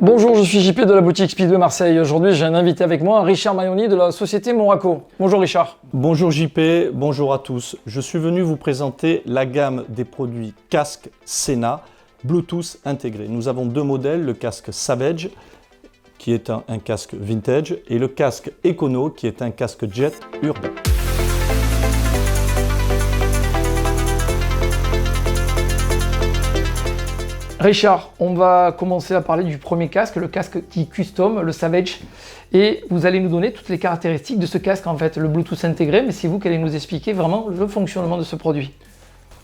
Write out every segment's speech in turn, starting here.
Bonjour, je suis JP de la boutique Speedway Marseille. Aujourd'hui, j'ai un invité avec moi, Richard Maioni de la société Moraco. Bonjour Richard. Bonjour JP, bonjour à tous. Je suis venu vous présenter la gamme des produits casque Sena Bluetooth intégré. Nous avons deux modèles, le casque Savage qui est un casque vintage et le casque Econo qui est un casque jet urbain. Richard, on va commencer à parler du premier casque, le casque dit custom, le Savage. Et vous allez nous donner toutes les caractéristiques de ce casque, en fait, le Bluetooth intégré, mais c'est vous qui allez nous expliquer vraiment le fonctionnement de ce produit.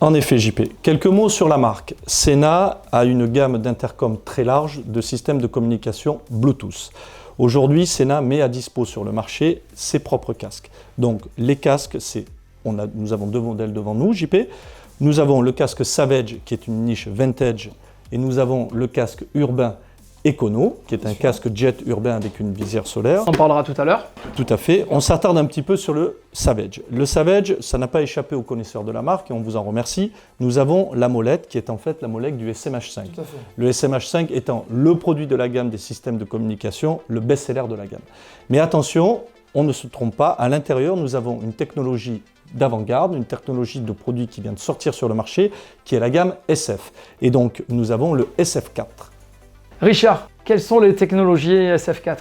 En effet JP, quelques mots sur la marque. Sena a une gamme d'intercoms très large de systèmes de communication Bluetooth. Aujourd'hui, Sena met à dispo sur le marché ses propres casques. Donc les casques, nous avons deux modèles devant nous JP. Nous avons le casque Savage qui est une niche vintage. Et nous avons le casque urbain Econo, qui est un casque jet urbain avec une visière solaire. On en parlera tout à l'heure. Tout à fait. On s'attarde un petit peu sur le Savage. Le Savage, ça n'a pas échappé aux connaisseurs de la marque et on vous en remercie. Nous avons la molette qui est en fait la molette du SMH5. Tout à fait. Le SMH5 étant le produit de la gamme des systèmes de communication, le best-seller de la gamme. Mais attention, on ne se trompe pas. À l'intérieur, nous avons une technologie d'avant-garde, une technologie de produit qui vient de sortir sur le marché, qui est la gamme SF. Et donc, nous avons le SF4. Richard, quelles sont les technologies SF4?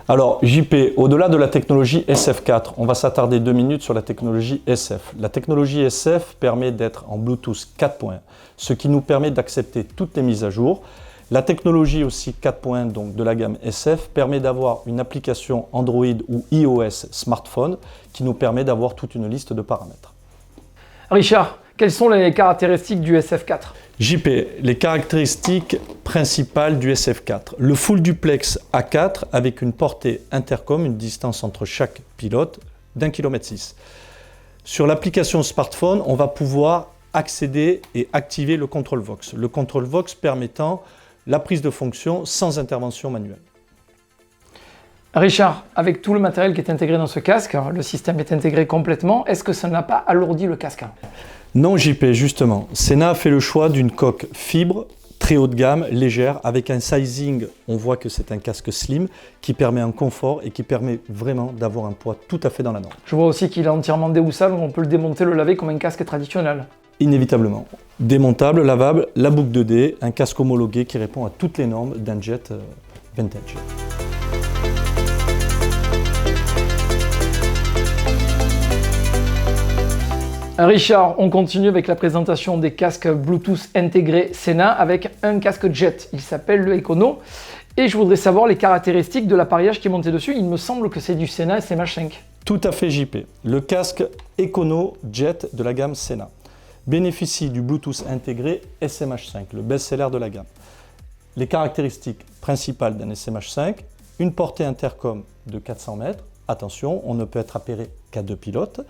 Alors, JP, au-delà de la technologie SF4, on va s'attarder 2 minutes sur la technologie SF. La technologie SF permet d'être en Bluetooth 4.1, ce qui nous permet d'accepter toutes les mises à jour. La technologie aussi 4.1 donc de la gamme SF permet d'avoir une application Android ou iOS smartphone qui nous permet d'avoir toute une liste de paramètres. Richard, quelles sont les caractéristiques du SF4? JP, les caractéristiques principales du SF4. Le full duplex A4 avec une portée intercom, une distance entre chaque pilote d'1,6 km. Sur l'application smartphone, on va pouvoir accéder et activer le contrôle Vox. Le contrôle Vox permettant la prise de fonction sans intervention manuelle. Richard, avec tout le matériel qui est intégré dans ce casque, le système est intégré complètement, est-ce que ça n'a pas alourdi le casque? Non JP, justement. Sena a fait le choix d'une coque fibre, très haut de gamme, légère, avec un sizing, on voit que c'est un casque slim, qui permet un confort et qui permet vraiment d'avoir un poids tout à fait dans la norme. Je vois aussi qu'il est entièrement déhoussable, on peut le démonter, le laver comme un casque traditionnel. Inévitablement. Démontable, lavable, la boucle 2D, un casque homologué qui répond à toutes les normes d'un jet vintage. Richard, on continue avec la présentation des casques Bluetooth intégrés Sena avec un casque jet. Il s'appelle le Econo. Et je voudrais savoir les caractéristiques de l'appareillage qui est monté dessus. Il me semble que c'est du Sena SMH5. Tout à fait JP. Le casque Econo Jet de la gamme Sena bénéficie du Bluetooth intégré SMH5, le best-seller de la gamme. Les caractéristiques principales d'un SMH5, une portée intercom de 400 mètres. Attention, on ne peut être appairé qu'à 2 pilotes.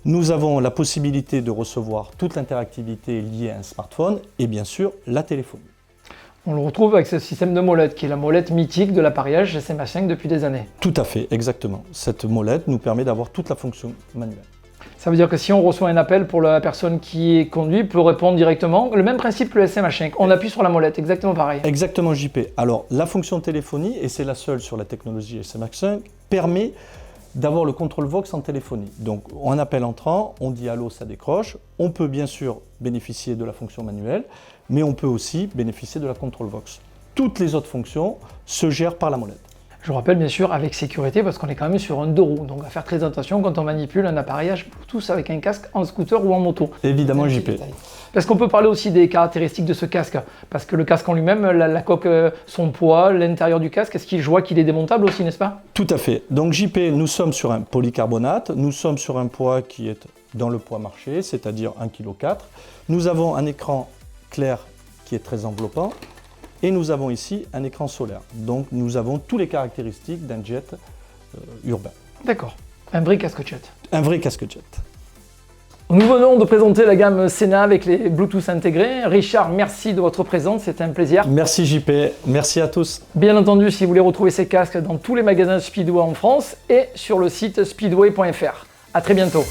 Nous avons la possibilité de recevoir toute l'interactivité liée à un smartphone et bien sûr la téléphonie. On le retrouve avec ce système de molette qui est la molette mythique de l'appareillage SMH5 depuis des années. Tout à fait, exactement. Cette molette nous permet d'avoir toute la fonction manuelle. Ça veut dire que si on reçoit un appel pour la personne qui conduit, peut répondre directement. Le même principe que le SMH5, on appuie sur la molette, exactement pareil. Exactement JP. Alors la fonction téléphonie, et c'est la seule sur la technologie SMH5, permet d'avoir le contrôle Vox en téléphonie. Donc en appel entrant, on dit allô, ça décroche. On peut bien sûr bénéficier de la fonction manuelle, mais on peut aussi bénéficier de la contrôle Vox. Toutes les autres fonctions se gèrent par la molette. Je vous rappelle bien sûr avec sécurité parce qu'on est quand même sur un 2 roues, donc à faire très attention quand on manipule un appareillage Bluetooth avec un casque en scooter ou en moto. Évidemment JP. Parce qu'on peut parler aussi des caractéristiques de ce casque, parce que le casque en lui-même, la coque, son poids, l'intérieur du casque, est-ce que je vois qu'il est démontable aussi, n'est-ce pas? Tout à fait. Donc JP, nous sommes sur un polycarbonate, nous sommes sur un poids qui est dans le poids marché, c'est-à-dire 1,4 kg. Nous avons un écran clair qui est très enveloppant. Et nous avons ici un écran solaire. Donc nous avons toutes les caractéristiques d'un jet urbain. D'accord. Un vrai casque jet. Un vrai casque jet. Nous venons de présenter la gamme Sena avec les Bluetooth intégrés. Richard, merci de votre présence, c'était un plaisir. Merci JP, merci à tous. Bien entendu, si vous voulez retrouver ces casques dans tous les magasins Speedway en France et sur le site speedway.fr. À très bientôt.